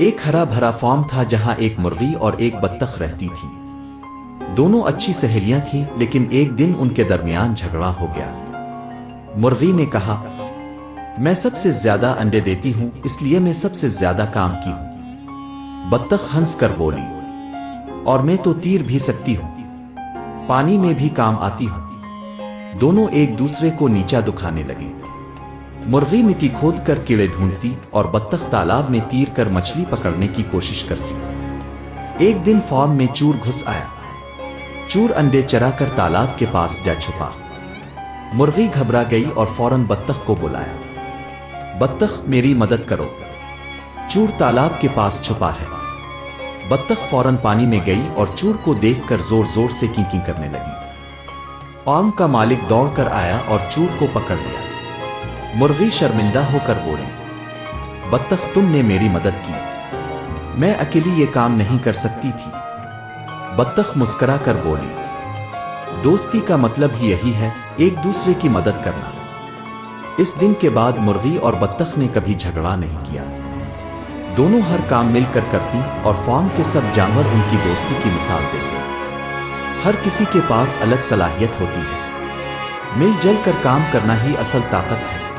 ایک ہرا بھرا فارم تھا جہاں ایک مرغی اور ایک بطخ رہتی تھی۔ دونوں اچھی سہیلیاں تھیں، لیکن ایک دن ان کے درمیان جھگڑا ہو گیا۔ مرغی نے کہا، میں سب سے زیادہ انڈے دیتی ہوں، اس لیے میں سب سے زیادہ کام کی ہوں۔ بطخ ہنس کر بولی، اور میں تو تیر بھی سکتی ہوں، پانی میں بھی کام آتی ہوں۔ دونوں ایک دوسرے کو نیچا دکھانے لگے۔ مرغی مٹی کھود کر کیڑے ڈھونڈتی اور بطخ تالاب میں تیر کر مچھلی پکڑنے کی کوشش کرتی۔ ایک دن فارم میں چور گھس آیا۔ چور انڈے چرا کر تالاب کے پاس جا چھپا۔ مرغی گھبرا گئی اور فوراً بطخ کو بلایا۔ بطخ، میری مدد کرو، چور تالاب کے پاس چھپا ہے۔ بطخ فوراً پانی میں گئی اور چور کو دیکھ کر زور زور سے کینکیں کرنے لگی۔ فارم کا مالک دوڑ کر آیا اور چور کو پکڑ لیا۔ مرغی شرمندہ ہو کر بولی، بطخ، تم نے میری مدد کی، میں اکیلی یہ کام نہیں کر سکتی تھی۔ بطخ مسکرا کر بولی، دوستی کا مطلب ہی یہی ہے، ایک دوسرے کی مدد کرنا۔ اس دن کے بعد مرغی اور بطخ نے کبھی جھگڑا نہیں کیا۔ دونوں ہر کام مل کر کرتی اور فارم کے سب جانور ان کی دوستی کی مثال دیتے۔ ہر کسی کے پاس الگ صلاحیت ہوتی ہے، مل جل کر کام کرنا ہی اصل طاقت ہے۔